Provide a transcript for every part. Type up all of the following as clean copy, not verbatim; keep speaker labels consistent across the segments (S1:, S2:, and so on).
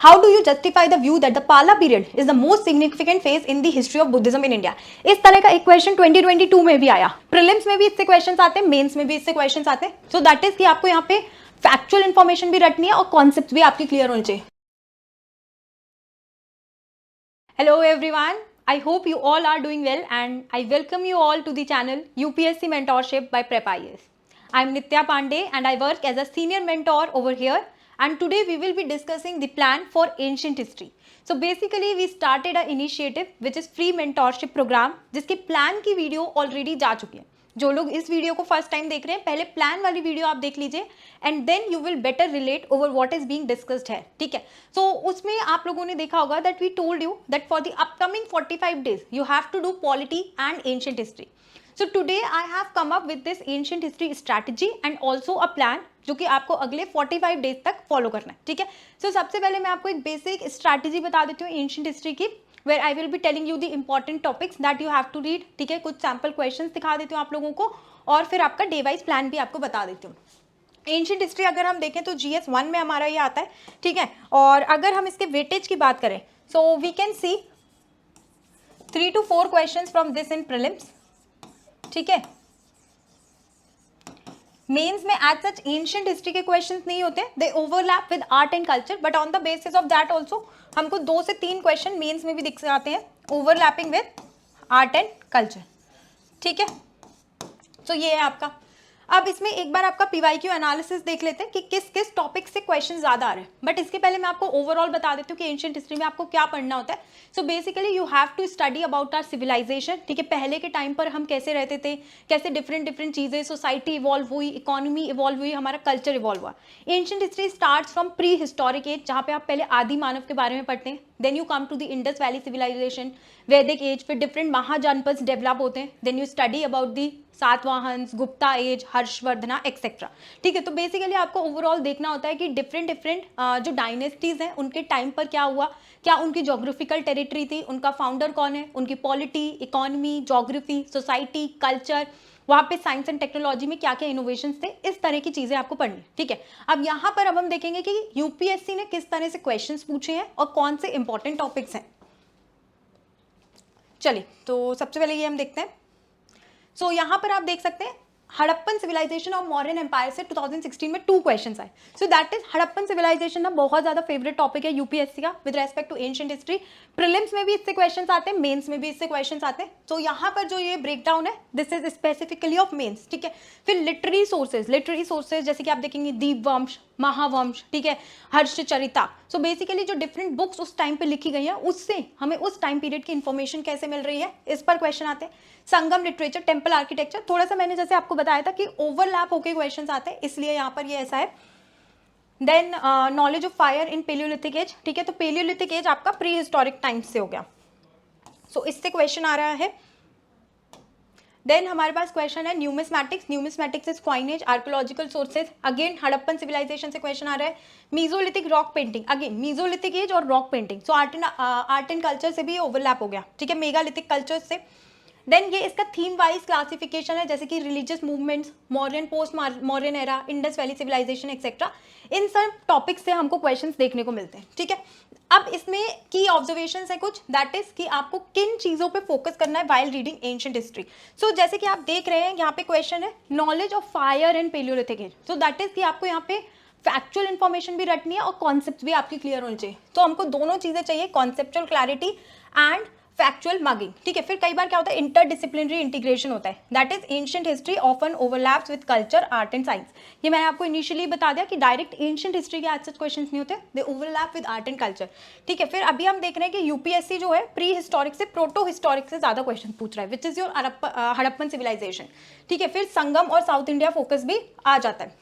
S1: How do you justify the view that the Pala period is the most significant phase in the history of Buddhism in India? इस तरह का एक question 2022 में भी आया, prelims में भी इससे क्वेश्चंस आते हैं, मेंस में भी इससे क्वेश्चंस आते हैं. सो दैट इज कि आपको यहाँ पे फैक्चुअल इन्फॉर्मेशन भी रटनी है और कॉन्सेप्ट भी आपकी क्लियर होने चाहिए. Hello everyone, I hope you all are doing well and I welcome you all to the channel UPSC Mentorship by Prep IAS. I am Nitya Pandey and I work as a senior mentor over here, and today we will be discussing the plan for ancient history. So basically we started an initiative which is free mentorship program, जिसके plan की video already जा चुकी है. जो लोग इस video को first time देख रहे हैं, पहले प्लान वाली वीडियो आप देख लीजिए and then you will better relate over what is being discussed है. ठीक है, सो उसमें आप लोगों ने देखा होगा that we told you that for the upcoming 45 days you have to do polity and ancient history. So today I have come up with this ancient history strategy and also a plan जो कि आपको अगले 45 days तक follow करना है. ठीक है, सो सबसे पहले मैं आपको एक बेसिक स्ट्रैटेजी बता देती हूँ एंशिएंट हिस्ट्री की, where I will be telling you the important topics that you have to read. ठीक है, कुछ सैम्पल क्वेश्चंस दिखा देती हूँ आप लोगों को और फिर आपका डे वाइज प्लान भी आपको बता देती हूँ. एंशिएंट हिस्ट्री अगर हम देखें तो GS 1 में हमारा ये आता है. ठीक है, और अगर हम इसके वेटेज की बात करें so we can see 3 to 4 questions from this in prelims. ठीक है, मेंस में एज सच एंशिएंट हिस्ट्री के क्वेश्चंस नहीं होते, they overlap with art and culture, but on the basis of that also हमको 2 से 3 क्वेश्चन मेंस में भी दिख जाते हैं overlapping with art and culture. ठीक है, तो ये है आपका. अब इसमें एक बार आपका PYQ एनालिसिस देख लेते हैं कि किस किस टॉपिक से क्वेश्चन ज्यादा आ रहे हैं. बट इसके पहले मैं आपको ओवरऑल बता देती हूँ कि एंशिएंट हिस्ट्री में आपको क्या पढ़ना होता है. So basically you have to study about our civilisation. ठीक है, पहले के टाइम पर हम कैसे रहते थे, कैसे डिफरेंट चीजें, सोसाइटी इवॉल्व हुई, इकोनॉमी इवॉल्व हुई, हमारा कल्चर इवॉल्व हुआ. Ancient history starts from pre historic age, जहाँ पे आप पहले आदि मानव के बारे में पढ़ते हैं. Then you come to the Indus valley civilisation, Vedic age, फिर डिफरेंट महाजनपद डेवलप होते हैं. Then you study about the Satavahanas, Gupta age, Harshavardhana etcetera. ठीक है, तो बेसिकली आपको ओवरऑल देखना होता है कि डिफरेंट जो डायनेस्टीज हैं उनके टाइम पर क्या हुआ, क्या उनकी जोग्राफिकल टेरिटरी थी, उनका फाउंडर कौन है, उनकी polity, economy, geography, society, culture, वहाँ पे साइंस एंड टेक्नोलॉजी में क्या क्या इनोवेशंस थे, इस तरह की चीजें आपको पढ़नी. ठीक है, अब यहाँ पर अब हम देखेंगे कि यूपीएससी ने किस तरह से क्वेश्चंस पूछे हैं और कौन से इंपॉर्टेंट टॉपिक्स हैं. चलिए, तो सबसे पहले ये हम देखते हैं. सो यहाँ पर आप देख सकते हैं हड़प्पन सिविलाइजेशन और मौर्यन एम्पायर से 2016 में 2 क्वेश्चंस आए. So that is Harappan civilisation ना बहुत ज्यादा फेवरेट टॉपिक है यूपीएससी का with respect to ancient history. Prelims में भी इससे क्वेश्चंस आते हैं, मेंस में भी इससे क्वेश्चंस आते हैं. तो यहाँ पर जो ये ब्रेकडाउन है this is specifically of mains. ठीक है, फिर लिटरेरी सोर्सेज जैसे कि आप देखेंगे दीपवंश, महावंश, ठीक है, हर्षचरिता. सो बेसिकली जो डिफरेंट बुक्स उस टाइम पे लिखी गई हैं उससे हमें उस टाइम पीरियड की इंफॉर्मेशन कैसे मिल रही है, इस पर क्वेश्चन आते हैं. संगम लिटरेचर, टेम्पल आर्किटेक्चर, थोड़ा सा मैंने जैसे आपको बताया था कि ओवरलैप होके क्वेश्चंस आते हैं, इसलिए यहाँ पर ये ऐसा है. Then knowledge of fire in palaeolithic age. ठीक है, तो पेलियोलिथिक एज आपका प्री हिस्टोरिक टाइम्स से हो गया. सो इससे क्वेश्चन आ रहा है. देन हमारे पास क्वेश्चन है numismatics is coinage, archaeological sources, again Harappan civilisation से क्वेश्चन आ रहा है. Mesolithic rock painting, again mesolithic age और rock painting, so art and culture से भी ओवरलैप हो गया. ठीक है, मेगालिथिक कल्चर से. देन ये इसका थीम वाइज क्लासिफिकेशन है, जैसे कि religious movements, modern, post modern era, Indus valley civilisation etcetera. इन सब टॉपिक्स से हमको क्वेश्चंस देखने को मिलते हैं. ठीक है, अब इसमें की ऑब्जर्वेशंस है कुछ, दैट इज कि आपको किन चीजों पे फोकस करना है वाइल रीडिंग एंशिएंट हिस्ट्री. सो जैसे कि आप देख रहे हैं यहाँ पे क्वेश्चन है knowledge of fire and palaeolithic age. So that is कि आपको यहाँ पे फैक्चुअल इन्फॉर्मेशन भी रटनी है और कॉन्सेप्ट भी आपकी क्लियर होनी चाहिए. तो हमको दोनों चीजें चाहिए, conceptual clarity and factual mugging. ठीक है, फिर कई बार क्या होता है इंटरडिसिप्लिनरी इंटीग्रेशन होता है, that is ancient history often overlaps with culture, art and science. ये मैंने आपको इनिशियली बता दिया कि डायरेक्ट एंशिएंट हिस्ट्री के आज सच क्वेश्चंस नहीं होते, they overlap with art and culture. ठीक है, फिर अभी हम देख रहे हैं कि यूपीएससी जो है प्री हिस्टोरिक से प्रोटो हिस्टोरिक से ज्यादा क्वेश्चन पूछ रहा है, which is your Harappan civilisation. ठीक है, फिर संगम और साउथ इंडिया फोकस भी आ जाता है.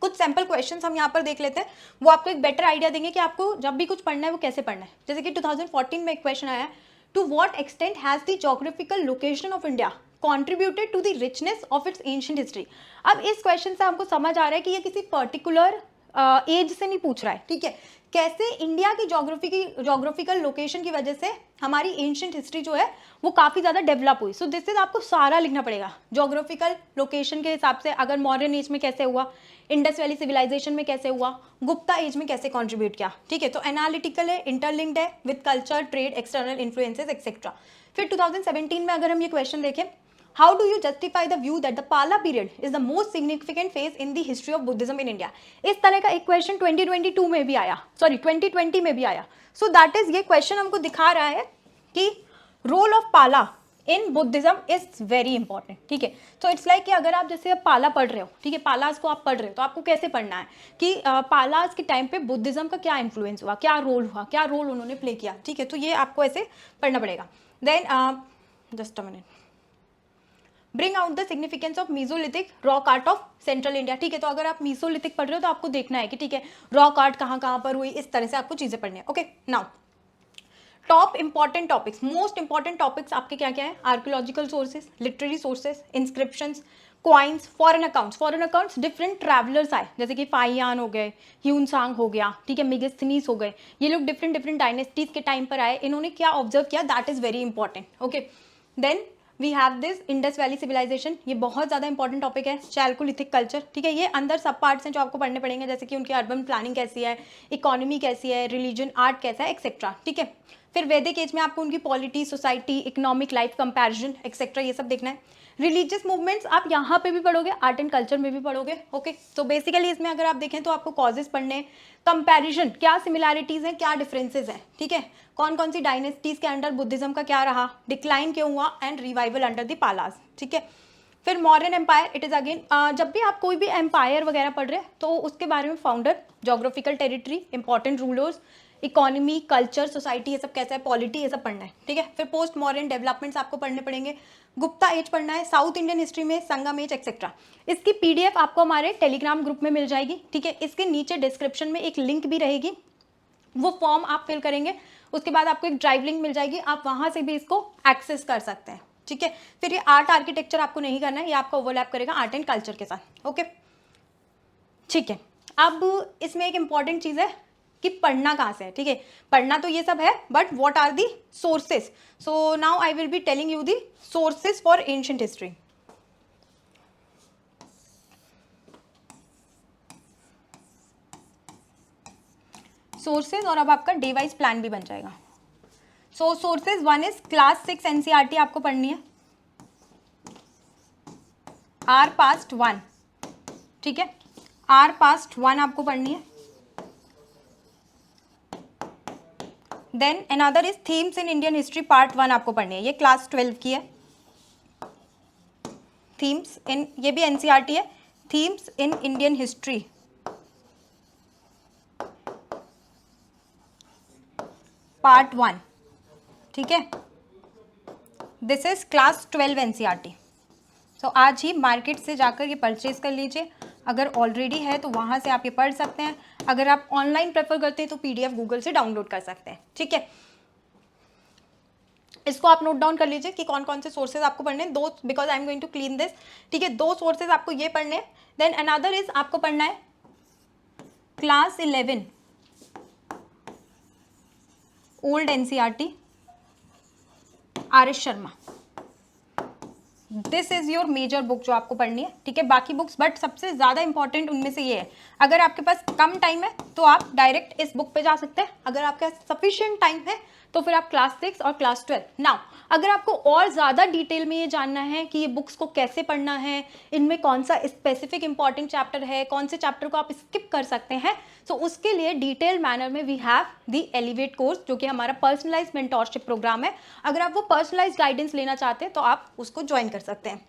S1: कुछ सैम्पल क्वेश्चंस हम यहाँ पर देख लेते हैं, वो आपको एक बेटर आइडिया देंगे कि आपको जब भी कुछ पढ़ना है वो कैसे पढ़ना है. जैसे कि 2014 में एक क्वेश्चन आया है, to what extent has the geographical location of India contributed to the richness of its ancient history. अब इस क्वेश्चन से हमको समझ आ रहा है कि ये किसी पर्टिकुलर एज से नहीं पूछ रहा है, ठीक है। कैसे इंडिया की जोग्राफिकल लोकेशन की वजह से हमारी एंशिएंट हिस्ट्री जो है वो काफ़ी ज़्यादा डेवलप हुई। सो दिस इज आपको सारा लिखना पड़ेगा जोग्राफिकल लोकेशन के हिसाब से, अगर मॉडर्न एज में कैसे हुआ, इंडस वैली सिविलाइजेशन में कैसे हुआ, गुप्ता एज में कैसे कॉन्ट्रीब्यूट किया, ठीक है। तो एनालिटिकल है, इंटरलिंक्ड है with culture, trade, external influences etcetera. फिर 2017 में अगर हम ये क्वेश्चन देखें, how do you justify the view that the Pala period is the most significant phase in the history of Buddhism in India. इस तरह का एक क्वेश्चन 2022 में भी आया, सॉरी 2020 में भी आया। सो दैट इज, ये क्वेश्चन हमको दिखा रहा है कि रोल ऑफ पाला in Buddhism is very important, ठीक है। तो इट्स लाइक कि अगर आप जैसे पाला पढ़ रहे हो, ठीक है, पालास को आप पढ़ रहे हो, तो आपको कैसे पढ़ना है कि पालास के टाइम पे बुद्धिज्म का क्या इन्फ्लुएंस हुआ, क्या रोल उन्होंने प्ले किया, ठीक है। तो ये आपको ऐसे पढ़ना पड़ेगा। Then just a minute, bring out the significance of mesolithic rock art of central India, ठीक है। तो अगर आप मीजोलिथिक पढ़ रहे हो तो आपको देखना है कि ठीक है रॉक आर्ट कहाँ कहाँ पर हुई, इस तरह से आपको चीजें पढ़नी है। Okay, now top important topics, most important topics आपके क्या क्या है, archaeological sources, literary sources, inscriptions, coins, foreign accounts. Foreign accounts different travellers आए, जैसे कि फाइयान हो गए, ह्यूनसांग हो गया, ठीक है, मेगास्थनीज हो गए, ये लोग डिफरेंट डायनेस्टीज के टाइम पर आए, इन्होंने क्या ऑब्जर्व किया, that is very important. Okay, then we have this Indus valley civilisation, ये बहुत ज़्यादा इंपॉर्टेंट टॉपिक है। चैल्कोलिथिक कल्चर, ठीक है, ये अंदर सब पार्ट्स हैं जो आपको पढ़ने पड़ेंगे, जैसे कि उनकी अर्बन प्लानिंग कैसी है, इकोनॉमी कैसी है, रिलीजन, आर्ट कैसा है, एक्सेट्रा, ठीक है। फिर वैदिक एज में आपको उनकी polity, society, economic life comparison etcetera ये सब देखना है। रिलीजियस मूवमेंट्स आप यहाँ पे भी पढ़ोगे, आर्ट एंड कल्चर में भी पढ़ोगे। ओके, तो बेसिकली इसमें अगर आप देखें तो आपको कॉजेज पढ़ने, कंपैरिजन, क्या सिमिलैरिटीज हैं, क्या डिफरेंसेज हैं, ठीक है, कौन कौन सी डायनेस्टीज के अंडर बुद्धिज्म का क्या रहा, डिक्लाइन क्यों हुआ, and revival under the Palas, ठीक है। फिर modern empire, it is again, जब भी आप कोई भी एम्पायर वगैरह पढ़ रहे हैं तो उसके बारे में founder, geographical territory, important rulers, economy, culture, society, ये सब कैसा है, पॉलिटी, ये सब पढ़ना है, ठीक है। फिर पोस्ट मॉडर्न डेवलपमेंट्स आपको पढ़ने पड़ेंगे, गुप्ता एज पढ़ना है, साउथ इंडियन हिस्ट्री में संगम एज एक्सेट्रा। इसकी पीडीएफ आपको हमारे टेलीग्राम ग्रुप में मिल जाएगी, ठीक है। इसके नीचे डिस्क्रिप्शन में एक लिंक भी रहेगी, वो फॉर्म आप फिल करेंगे, उसके बाद आपको एक ड्राइव लिंक मिल जाएगी, आप वहां से भी इसको एक्सेस कर सकते हैं, ठीक है। फिर ये आर्ट आर्किटेक्चर आपको नहीं करना है, ये आपका ओवरलैप करेगा आर्ट एंड कल्चर के साथ। ओके, ठीक है। अब इसमें एक इंपॉर्टेंट चीज है कि पढ़ना कहाँ से है, ठीक है। पढ़ना तो ये सब है, but what are the sources. So now I will be telling you the sources for ancient history. Sources, और अब आपका डे वाइज प्लान भी बन जाएगा। So sources, one is class 6 NCERT आपको पढ़नी है, आर पास्ट 1, ठीक है, आर पास्ट 1 आपको पढ़नी है। Then another is themes in Indian history part 1 आपको पढ़नी है, ये क्लास 12 की है। थीम्स इन, ये भी एनसीईआरटी है, themes in Indian history part 1, ठीक है, दिस इज क्लास 12 एनसीईआरटी। सो आज ही मार्केट से जाकर ये परचेज कर लीजिए, अगर ऑलरेडी है तो वहाँ से आप ये पढ़ सकते हैं, अगर आप ऑनलाइन प्रेफर करते हैं तो पीडीएफ गूगल से डाउनलोड कर सकते हैं, ठीक है। इसको आप नोट डाउन कर लीजिए कि कौन कौन से सोर्सेज आपको पढ़ने हैं, दो, because I am going to clean this, ठीक है, दो सोर्सेज आपको ये पढ़ने हैं। देन अनदर इज आपको पढ़ना है class 11 old NCERT, R S Sharma, this is your major book जो आपको पढ़नी है, ठीक है। बाकी बुक्स, बट सबसे ज्यादा इंपॉर्टेंट उनमें से ये है, अगर आपके पास कम टाइम है तो आप डायरेक्ट इस बुक पे जा सकते हैं, अगर आपके पास सफिशिएंट टाइम है तो फिर आप क्लास 6 और क्लास 12। नाउ अगर आपको और ज़्यादा डिटेल में ये जानना है कि ये बुक्स को कैसे पढ़ना है, इनमें कौन सा स्पेसिफिक इंपॉर्टेंट चैप्टर है, कौन से चैप्टर को आप स्किप कर सकते हैं, तो उसके लिए डिटेल मैनर में we have the elevate course, जो कि हमारा पर्सनलाइज मेंटोरशिप प्रोग्राम है। अगर आप वो पर्सनलाइज गाइडेंस लेना चाहते हैं तो आप उसको ज्वाइन कर सकते हैं।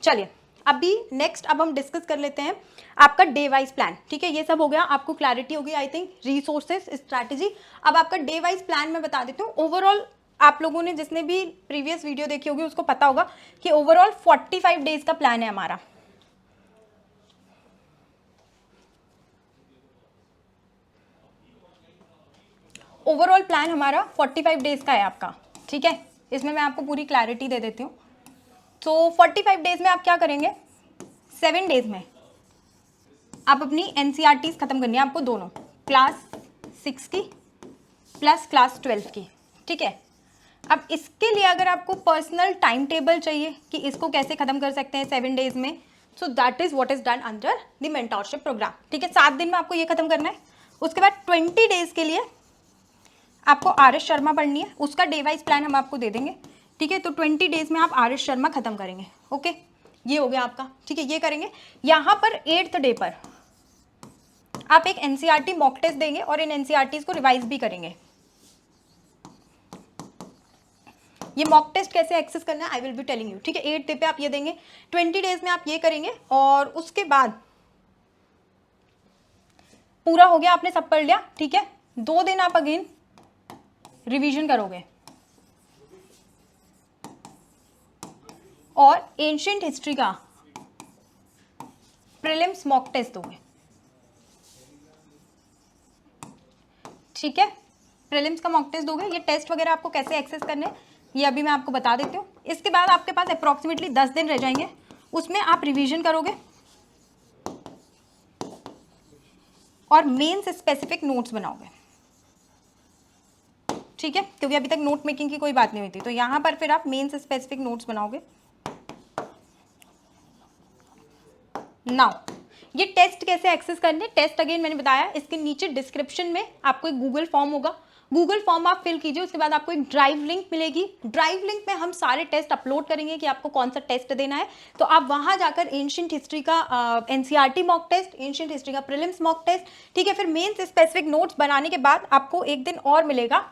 S1: चलिए अभी नेक्स्ट, अब हम डिस्कस कर लेते हैं आपका डे वाइज प्लान, ठीक है। ये सब हो गया, आपको क्लैरिटी होगी आई थिंक, रिसोर्सेज, स्ट्रैटेजी। अब आपका डे वाइज प्लान मैं बता देती हूँ। ओवरऑल आप लोगों ने जिसने भी प्रीवियस वीडियो देखी होगी उसको पता होगा कि ओवरऑल 45 डेज का प्लान है हमारा। ओवरऑल प्लान हमारा 45 डेज का है आपका, ठीक है। इसमें मैं आपको पूरी क्लैरिटी दे देती हूँ। तो 45 डेज में आप क्या करेंगे, 7 डेज में आप अपनी NCERTs खत्म करनी है आपको, दोनों, क्लास 6 की प्लस क्लास 12 की, ठीक है। अब इसके लिए अगर आपको पर्सनल टाइम टेबल चाहिए कि इसको कैसे खत्म कर सकते हैं 7 डेज में, so that is what is done under the mentorship programme, ठीक है। 7 दिन में आपको ये खत्म करना है। उसके बाद 20 डेज के लिए आपको RS शर्मा पढ़नी है, उसका डे वाइज प्लान हम आपको दे देंगे, ठीक है। तो 20 डेज में आप RS शर्मा खत्म करेंगे, ओके। ये हो गया आपका, ठीक है, ये करेंगे। यहाँ पर 8th डे पर आप एक NCERT मॉक टेस्ट देंगे और इन NCERTs को रिवाइज भी करेंगे। ये मॉक टेस्ट कैसे एक्सेस करना है आई विल बी टेलिंग यू, ठीक है। 8th डे पे आप ये देंगे, 20 डेज में आप ये करेंगे और उसके बाद पूरा हो गया, आपने सब पढ़ लिया, ठीक है। 2 दिन आप अगेन रिवीजन करोगे और एंशिएंट हिस्ट्री का प्रीलिम्स मॉक टेस्ट दोगे, ठीक है। प्रीलिम्स का मॉक टेस्ट दोगे। ये टेस्ट वगैरह आपको कैसे एक्सेस करने हैं ये अभी मैं आपको बता देती हूँ। इसके बाद आपके पास अप्रॉक्सीमेटली 10 दिन रह जाएंगे, उसमें आप रिवीजन करोगे और मेंस स्पेसिफिक नोट्स बनाओगे, ठीक है, क्योंकि अभी तक नोट मेकिंग की कोई बात नहीं हुई थी। तो यहाँ पर फिर आप मेंस स्पेसिफिक नोट्स बनाओगे। नाउ ये टेस्ट कैसे एक्सेस करने, टेस्ट अगेन मैंने बताया, इसके नीचे डिस्क्रिप्शन में आपको एक गूगल फॉर्म होगा, गूगल फॉर्म आप फिल कीजिए। उसके बाद आपको एक ड्राइव लिंक मिलेगी, ड्राइव लिंक में हम सारे टेस्ट अपलोड करेंगे कि आपको कौन सा टेस्ट देना है। तो आप वहां जाकर एंशिएंट हिस्ट्री का NCERT mock test, ancient history का प्रीलिम्स मॉक टेस्ट, ठीक है। फिर मेंस स्पेसिफिक नोट्स बनाने के बाद आपको एक दिन और मिलेगा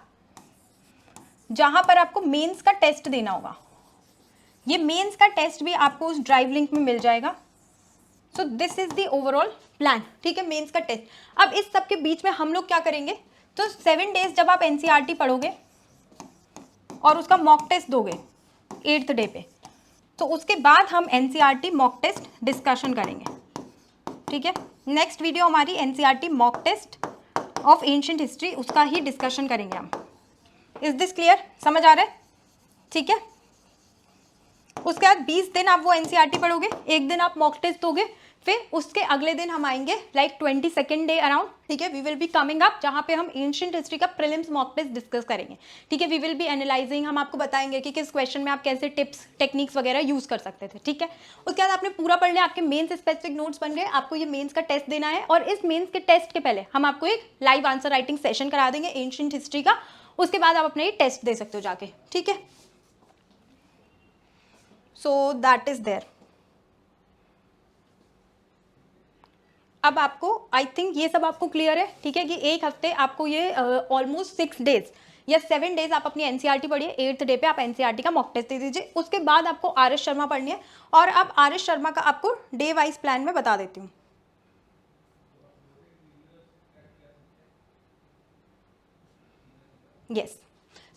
S1: जहां पर आपको मेंस का टेस्ट देना होगा। ये मेंस का टेस्ट भी आपको उस ड्राइव लिंक में मिल जाएगा। So this is the overall plan, ठीक है, मेंस का टेस्ट। अब इस सब के बीच में हम लोग क्या करेंगे, तो 7 डेज जब आप NCERT पढ़ोगे और उसका मॉक टेस्ट दोगे 8th डे पे, तो उसके बाद हम NCERT मॉक टेस्ट डिस्कशन करेंगे, ठीक है। नेक्स्ट वीडियो हमारी NCERT mock test of ancient history, उसका ही डिस्कशन करेंगे हम। इज दिस क्लियर, समझ आ रहा है, ठीक है। उसके बाद 20 दिन आप वो NCERT पढ़ोगे, एक दिन आप मॉक टेस्ट दोगे, फिर उसके अगले दिन हम आएंगे लाइक 22nd डे अराउंड, ठीक है। We will be coming up जहाँ पे हम एंशिएंट हिस्ट्री का प्रीलिम्स मॉक टेस्ट डिस्कस करेंगे, ठीक है। वी विल बी एनालाइजिंग, हम आपको बताएंगे कि किस क्वेश्चन में आप कैसे टिप्स टेक्निक्स वगैरह यूज कर सकते थे, ठीक है। उसके बाद आपने पूरा पढ़ लिया, आपके मेंस स्पेसिफिक नोट्स बन गए, आपको ये मेंस का टेस्ट देना है और इस मेंस के टेस्ट के पहले हम आपको एक लाइव आंसर राइटिंग सेशन करा देंगे एंशिएंट हिस्ट्री का। उसके बाद आप अपने टेस्ट दे सकते हो जाके, ठीक है। So that is there. अब आपको आई थिंक ये सब आपको क्लियर है, ठीक है, कि एक हफ्ते आपको ये ऑलमोस्ट 6 डेज या 7 डेज आप अपनी NCERT पढ़िए, 8th डे पे आप NCERT का मॉक टेस्ट दे दीजिए। उसके बाद आपको RS शर्मा पढ़नी है और अब RS शर्मा का आपको डे वाइज प्लान में बता देती हूँ। यस,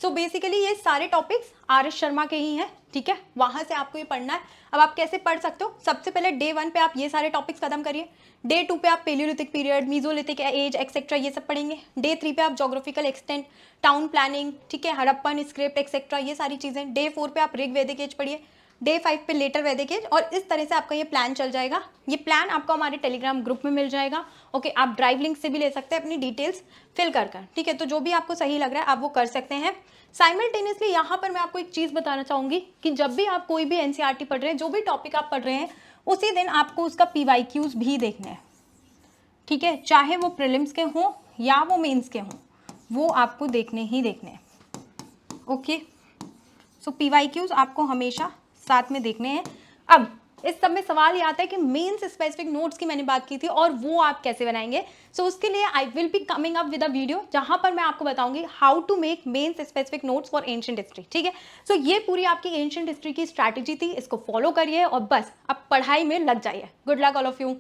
S1: सो बेसिकली ये सारे टॉपिक्स RS शर्मा के ही हैं, ठीक है, वहां से आपको ये पढ़ना है। अब आप कैसे पढ़ सकते हो, सबसे पहले डे 1 पे आप ये सारे टॉपिक्स खत्म करिए, डे 2 पे आप palaeolithic period, mesolithic age etcetera ये सब पढ़ेंगे, डे 3 पे आप जोग्राफिकल एक्सटेंट, टाउन प्लानिंग, ठीक है, हड़प्पन स्क्रिप्ट एक्सेट्रा ये सारी चीजें, डे 4 पे आप ऋग वैदिक एज पढ़िए, डे 5 पे लेटर वैदिक एज, और इस तरह से आपका ये प्लान चल जाएगा। ये प्लान आपको हमारे टेलीग्राम ग्रुप में मिल जाएगा, ओके। आप ड्राइव लिंक से भी ले सकते हैं अपनी डिटेल्स फिल कर, ठीक है। तो जो भी आपको सही लग रहा है आप वो कर सकते हैं। साइमल्टेनियसली यहाँ पर मैं आपको एक चीज़ बताना चाहूँगी कि जब भी आप कोई भी NCERT पढ़ रहे हैं, जो भी टॉपिक आप पढ़ रहे हैं, उसी दिन आपको उसका PYQs भी देखना है, ठीक है, चाहे वो प्रीलिम्स के हों या वो मेंस के हों, वो आपको देखने ही देखने हैं, ओके। सो PYQs आपको हमेशा साथ में देखने हैं। अब इस सब में सवाल ये आता है कि मेंस स्पेसिफिक नोट्स की मैंने बात की थी और वो आप कैसे बनाएंगे। सो उसके लिए I will be coming up with a video जहां पर मैं आपको बताऊंगी how to make mains specific notes for ancient history, ठीक है। सो ये पूरी आपकी एंशिएंट हिस्ट्री की स्ट्रैटेजी थी, इसको फॉलो करिए और बस अब पढ़ाई में लग जाइए। Good luck all of you.